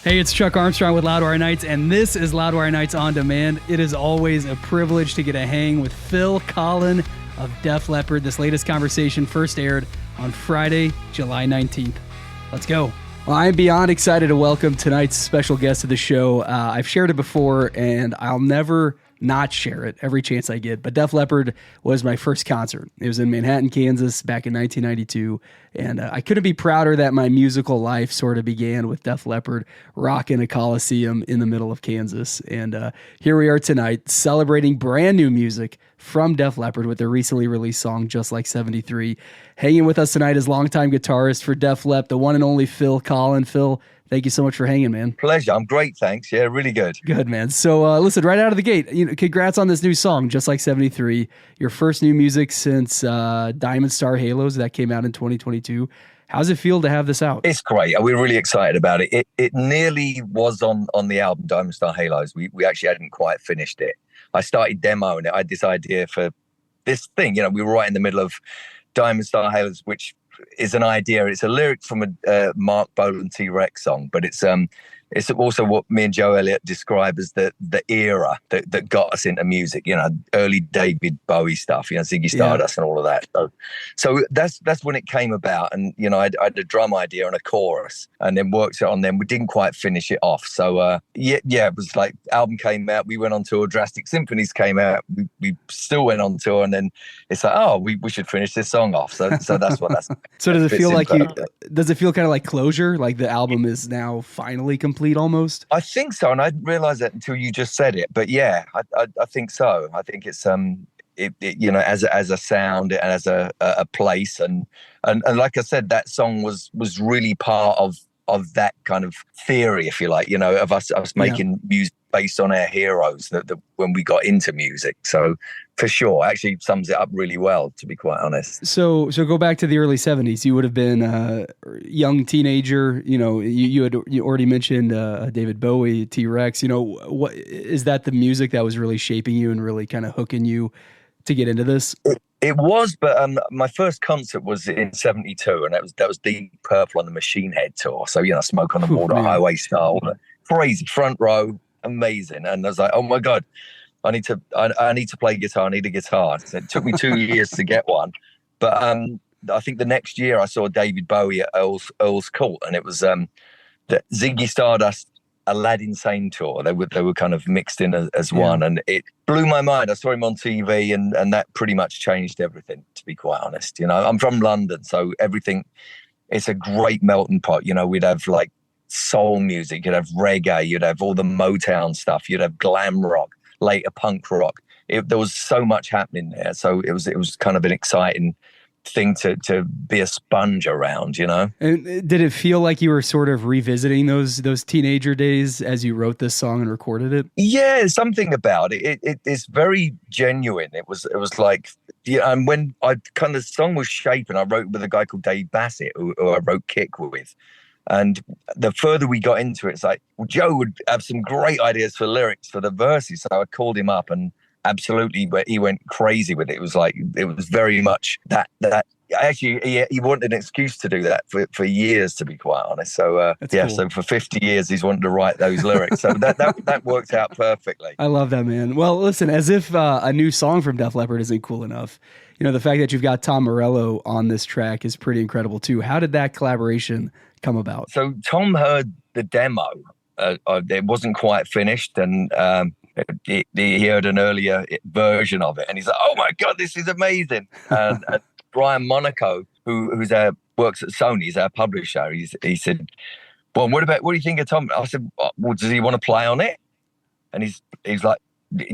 Hey, it's Chuck Armstrong with Loudwire Nights, and this is Loudwire Nights On Demand. It is always a privilege to get a hang with Phil Collen of Def Leppard. This latest conversation first aired on Friday, July 19th. Let's go. Well, I'm beyond excited to welcome tonight's special guest to the show. I've shared it before, and I'll never not share it every chance I get. But Def Leppard was my first concert. It was in Manhattan, Kansas back in 1992. And I couldn't be prouder that my musical life sort of began with Def Leppard rocking a Coliseum in the middle of Kansas. And here we are tonight celebrating brand new music from Def Leppard with their recently released song, Just Like 73. Hanging with us tonight is longtime guitarist for Def Leppard, the one and only Phil Collen. Phil, thank you so much for hanging, man. Pleasure. I'm great, thanks. Yeah, really good. Good, man. So listen, right out of the gate, congrats on this new song, Just Like 73. Your first new music since Diamond Star Halos that came out in 2022. How's it feel to have this out? It's great. We're really excited about it. It nearly was on the album Diamond Star Halos. We actually hadn't quite finished it. I started demoing it. I had this idea for this thing. We were right in the middle of Diamond Star Halos, which is an idea. It's a lyric from a Mark Bolan T-Rex song, but it's also what me and Joe Elliott describe as the era that got us into music. Early David Bowie stuff. Ziggy Stardust and all of that. So that's when it came about. And I had a drum idea and a chorus, and then worked it on them. We didn't quite finish it off. So it was like album came out. We went on tour. Drastic Symphonies came out. We still went on tour, and then it's like, we should finish this song off. So that's what that's. So does it feel like does it feel kind of like closure? Like the album is now finally complete almost? I think so. And I didn't realize that until you just said it. But yeah, I think so. I think it's, as a sound and as a place. And like I said, that song was really part of that kind of theory, if you like, of us making music based on our heroes that when we got into music. So for sure, actually sums it up really well, to be quite honest. So go back to the early 70s. You would have been a young teenager. You already mentioned David Bowie, T-Rex. What is that the music that was really shaping you and really kind of hooking you to get into this? It was, but my first concert was in 72, and that was Deep Purple on the Machine Head tour. So, Smoke on the Water, Highway Star, crazy front row, amazing. And I was like, oh my God, I need to play guitar. I need a guitar. So it took me 2 years to get one. But I think the next year I saw David Bowie at Earl's Court, and it was the Ziggy Stardust Aladdin Sane tour. They were kind of mixed in as one, and it blew my mind. I saw him on TV, and that pretty much changed everything, to be quite honest. I'm from London, so everything, it's a great melting pot. We'd have like soul music, you'd have reggae, you'd have all the Motown stuff, you'd have glam rock, later punk rock. There was so much happening there, so it was kind of an exciting thing to be a sponge around. And did it feel like you were sort of revisiting those teenager days as you wrote this song and recorded it? Yeah, something about it. It's very genuine. It was like, and when the song was shaping, I wrote with a guy called Dave Bassett, who I wrote Kick with. And the further we got into it, it's like, Joe would have some great ideas for lyrics for the verses. So I called him up, and absolutely, he went crazy with it. It was like, it was very much that actually he wanted an excuse to do that for years, to be quite honest. So cool. So for 50 years he's wanted to write those lyrics. So that worked out perfectly. I love that, man. Well, listen, as if a new song from Def Leppard isn't cool enough, the fact that you've got Tom Morello on this track is pretty incredible too. How did that collaboration come about? So Tom heard the demo. It wasn't quite finished, and he heard an earlier version of it, and he's like, "Oh my God, this is amazing!" And Brian Monaco, who's works at Sony, he's our publisher. He said, "Well, what do you think of Tom?" I said, "Well, does he want to play on it?" And he's like,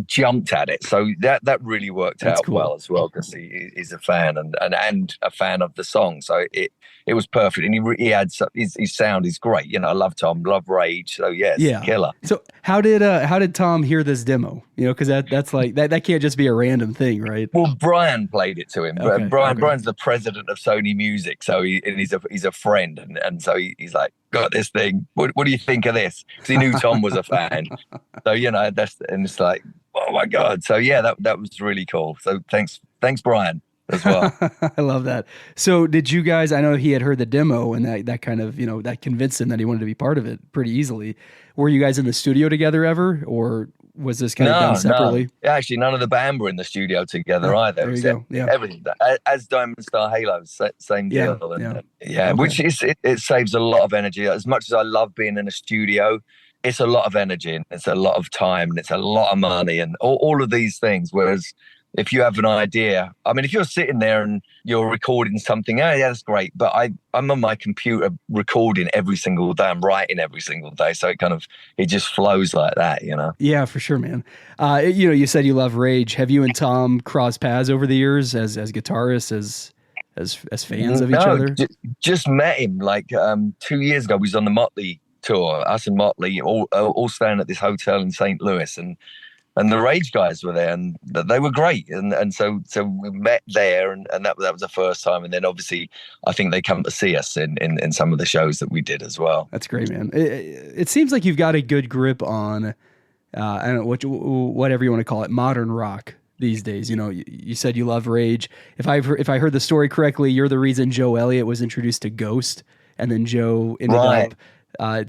jumped at it. So that really worked out cool. Well as well, because he's a fan and a fan of the song. So it was perfect, and he had his sound is great. I love Tom, love Rage. So yeah, killer. So how did Tom hear this demo? Because that's like that can't just be a random thing, right? Well, Brian played it to him. Okay, Brian's the president of Sony Music, so he's a friend, and so he's like, got this thing. What do you think of this? Because he knew Tom was a fan. So and it's like, oh my God. So yeah, that was really cool. So thanks Brian. as well. I love that. So did you guys, I know he had heard the demo and that kind of, that convinced him that he wanted to be part of it pretty easily. Were you guys in the studio together ever, or was this kind of done separately? No. Actually, none of the band were in the studio together either. There you go. Yeah. Everything. As Diamond Star Halo, same deal. And, Okay. which is, it saves a lot of energy. As much as I love being in a studio, it's a lot of energy and it's a lot of time and it's a lot of money and all of these things. Whereas if you have an idea, I mean, if you're sitting there and you're recording something, oh yeah, that's great. But I'm on my computer recording every single day. I'm writing every single day. So it just flows like that, Yeah, for sure, man. You said you love Rage. Have you and Tom crossed paths over the years as guitarists, as fans of each other? Just met him like 2 years ago. We was on the Motley tour, us and Motley, all staying at this hotel in St. Louis, and the Rage guys were there, and they were great. And so we met there, and that was the first time. And then obviously, I think they come to see us in some of the shows that we did as well. That's great, man. It seems like you've got a good grip on, I don't know, whatever you want to call it, modern rock these days. You said you love Rage. If I heard the story correctly, you're the reason Joe Elliott was introduced to Ghost, and then Joe ended up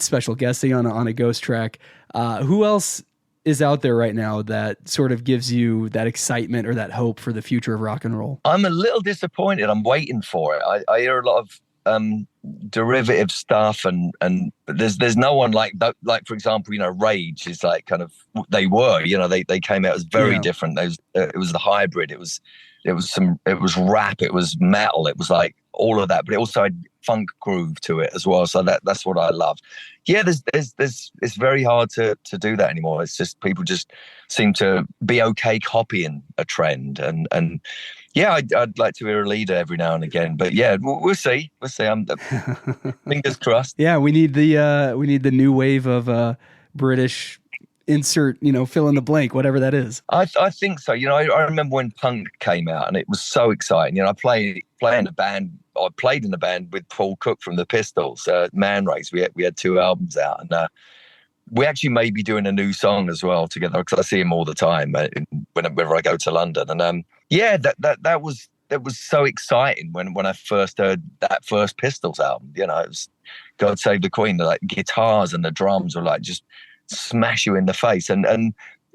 special guesting on a Ghost track. Who else is out there right now that sort of gives you that excitement or that hope for the future of rock and roll? I'm a little disappointed. I'm waiting for it. I hear a lot of derivative stuff, and there's no one like for example, Rage is like they came out as very different. It was the hybrid. It was rap, it was metal, it was like all of that, but it also had funk groove to it as well. So that's what I love. Yeah, there's it's very hard to do that anymore. It's just people just seem to be okay copying a trend, and yeah, I'd like to hear a leader every now and again, but yeah, we'll see. I'm fingers crossed. Yeah, we need the new wave of British insert, fill in the blank, whatever that is. I think so. I remember when punk came out, and it was so exciting. I played in a band with Paul Cook from the Pistols, Man Race. We had 2 albums out, and we actually may be doing a new song as well together, because I see him all the time whenever I go to London. And that was so exciting when I first heard that first Pistols album. It was God Save the Queen. The like guitars and the drums were like just smash you in the face, and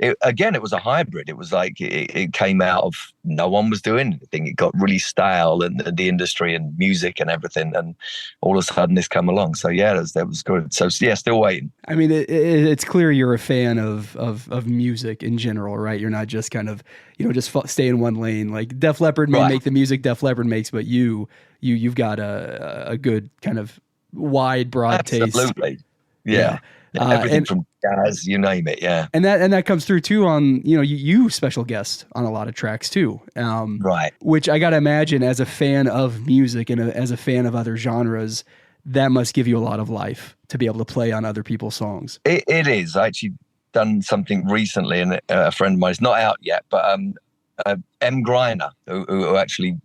it was a hybrid. It was like it came out of no one was doing anything. It got really stale in the industry and music and everything, and all of a sudden this come along. So yeah, that was good. So yeah, still waiting. I mean, it's clear you're a fan of music in general, right? You're not just kind of just stay in one lane. Like Def Leppard may make the music Def Leppard makes, but you've got a good kind of wide, broad taste. Absolutely, yeah. Everything from jazz, you name it, yeah. And that comes through too on, you special guest on a lot of tracks too. Right. Which I got to imagine, as a fan of music and as a fan of other genres, that must give you a lot of life to be able to play on other people's songs. It is. I actually done something recently, and a friend of mine, it's not out yet, but M. Griner, who actually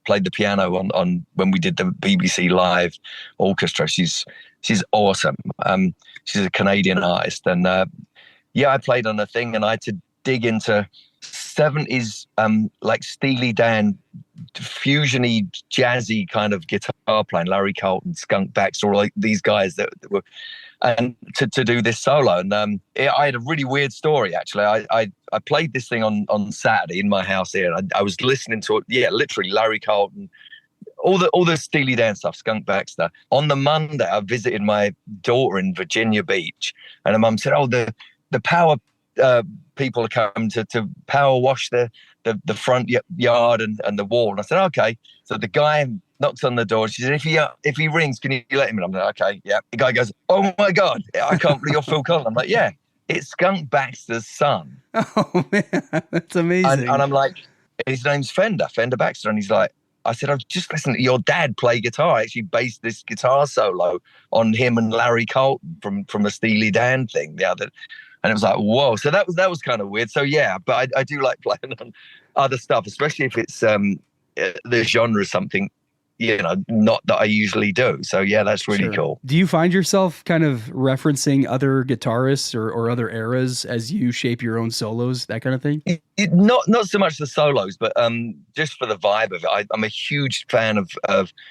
played the piano on when we did the BBC Live orchestra. She's awesome. She's a Canadian artist, and I played on a thing, and I had to dig into 70s like Steely Dan fusiony jazzy kind of guitar playing, Larry Carlton, Skunk Baxter, all like these guys that were, and to do this solo. And I had a really weird story actually. I played this thing on Saturday in my house here, and I was listening to it, literally Larry Carlton, all the Steely Dan stuff, Skunk Baxter. On the Monday, I visited my daughter in Virginia Beach, and her mum said, "Oh, the power people are coming to power wash the front yard and the wall." And I said, "Okay." So the guy knocks on the door. She said, "If he rings, can you let him in?" I'm like, "Okay, yeah." The guy goes, "Oh my God, I can't believe you're Phil Collen." I'm like, "Yeah, it's Skunk Baxter's son." Oh man, that's amazing. And I'm like, his name's Fender Baxter, and he's like, I said, "I've just listened to your dad play guitar. I actually based this guitar solo on him and Larry Carlton from a Steely Dan thing the other." And it was like, whoa. So that was kind of weird. So yeah, but I do like playing on other stuff, especially if it's the genre is something not that I usually do. So yeah, that's really cool. Do you find yourself kind of referencing other guitarists or other eras as you shape your own solos, that kind of thing? Not so much the solos, but just for the vibe of it. I'm a huge fan of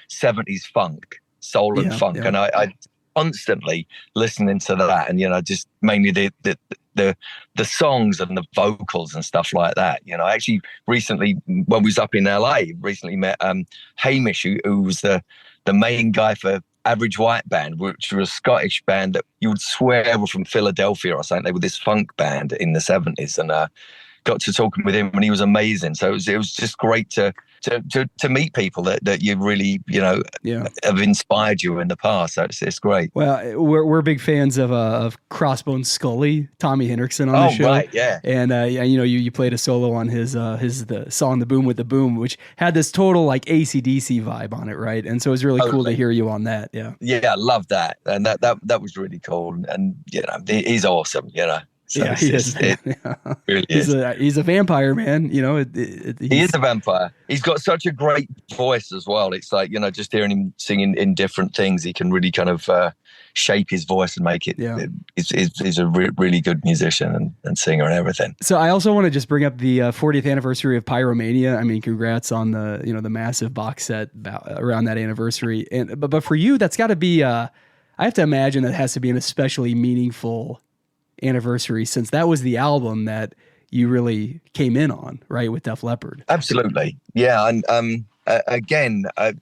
70s funk, soul and funk, and I constantly listening to that, and just mainly the songs and the vocals and stuff like that. Actually recently, when we was up in LA, met Hamish, who was the main guy for Average White Band, which was a Scottish band that you would swear were from Philadelphia or something. They were this funk band in the 70s, and got to talking with him, and he was amazing. So it was just great to meet people that you really have inspired you in the past. So it's great. Well, we're big fans of Crossbones Scully, Tommy Hendrickson on the show. Right, yeah. And you played a solo on the song "The Boom with the Boom," which had this total like AC/DC vibe on it, right? And so it was really cool to hear you on that. Yeah, I love that, and that was really cool. And he's awesome. So he is. Really he's a vampire, man. He is a vampire. He's got such a great voice as well. It's like, just hearing him singing in different things, he can really kind of shape his voice and make it. Yeah. He's a really good musician and singer and everything. So I also want to just bring up the 40th anniversary of Pyromania. I mean, congrats on the massive box set around that anniversary. But for you, that's got to be. I have to imagine that has to be an especially meaningful anniversary, since that was the album that you really came in on, right, with Def Leppard. Absolutely, yeah. And again, I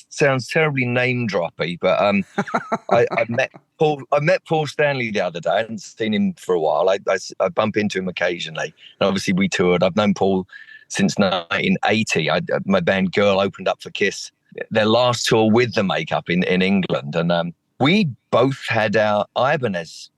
sounds terribly name droppy, but I met Paul Stanley the other day. I hadn't seen him for a while. I bump into him occasionally, and obviously we toured. I've known Paul since 1980. My band Girl opened up for Kiss, their last tour with the Makeup in England, and we both had our Ibanez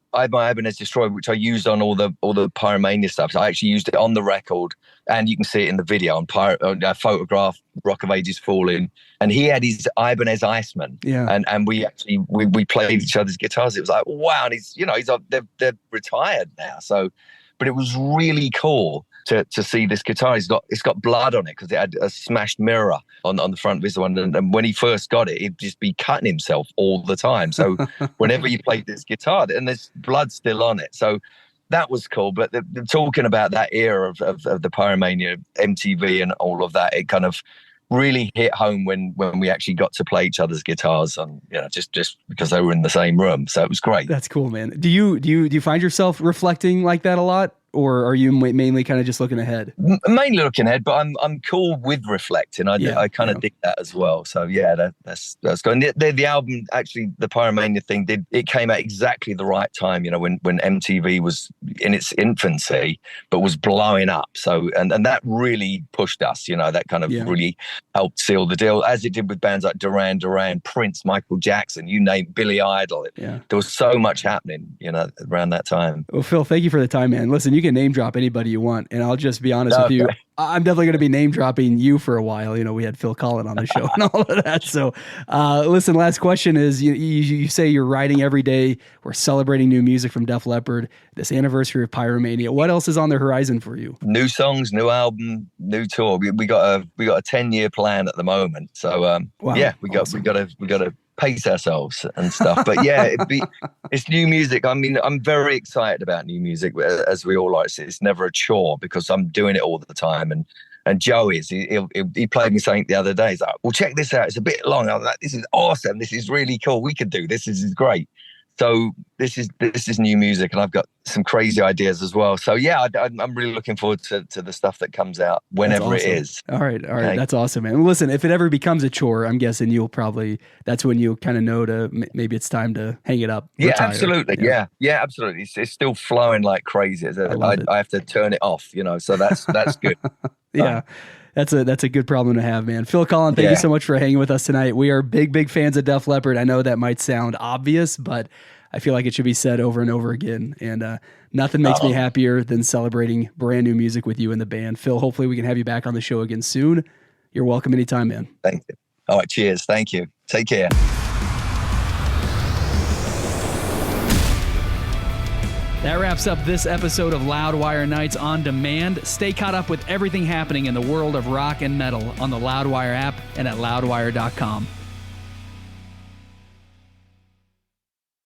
Destroyer, which I used on all the Pyromania stuff. So I actually used it on the record, and you can see it in the video on Photograph, Rock of Ages Falling. And he had his Ibanez Iceman, and we actually we played each other's guitars. It was like, wow, and they're retired now. So, but it was really cool to see this guitar. It's got blood on it because it had a smashed mirror on the front of this one. And when he first got it, he'd just be cutting himself all the time. So whenever you played this guitar, and there's blood still on it. So that was cool. But talking about that era of the Pyromania, MTV and all of that, it kind of really hit home when we actually got to play each other's guitars, and just because they were in the same room. So it was great. That's cool, man. Do you find yourself reflecting like that a lot? Or are you mainly kind of just looking ahead? Mainly looking ahead, but I'm cool with reflecting. I kind of dig that as well. So yeah, that's good. And the album, actually, the Pyromania thing it came at exactly the right time. When MTV was in its infancy, but was blowing up. So and that really pushed us. That kind of really helped seal the deal, as it did with bands like Duran Duran, Prince, Michael Jackson, you name Billy Idol. There was so much happening, around that time. Well, Phil, thank you for the time, man. Listen, you can name drop anybody you want, and I'll just be honest with you. I'm definitely going to be name dropping you for a while. We had Phil Collen on the show and all of that. So, listen, last question is, you say you're writing every day. We're celebrating new music from Def Leppard, this anniversary of Pyromania. What else is on the horizon for you? New songs, new album, new tour. We got a 10-year plan at the moment. So, we got to pace ourselves and stuff. But yeah, it's new music. I mean, I'm very excited about new music, as we all like. It's never a chore because I'm doing it all the time. And Joe he played me something the other day. He's like, well, check this out. It's a bit long. I was like, this is awesome. This is really cool. We could do this. This is great. So this is new music, and I've got some crazy ideas as well. So yeah, I'm really looking forward to the stuff that comes out whenever it is. All right. Okay. That's awesome, man. Listen, if it ever becomes a chore, I'm guessing that's when you'll kind of know maybe it's time to hang it up. Yeah, retire. Absolutely. Yeah, absolutely. It's still flowing like crazy. I have to turn it off, so that's good. Yeah. That's a good problem to have, man. Phil Collen, thank you so much for hanging with us tonight. We are big fans of Def Leppard. I know that might sound obvious, but I feel like it should be said over and over again. And nothing makes me happier than celebrating brand new music with you and the band. Phil, hopefully we can have you back on the show again soon. You're welcome anytime, man. Thank you. All right, cheers. Thank you. Take care. That wraps up this episode of Loudwire Nights on Demand. Stay caught up with everything happening in the world of rock and metal on the Loudwire app and at loudwire.com.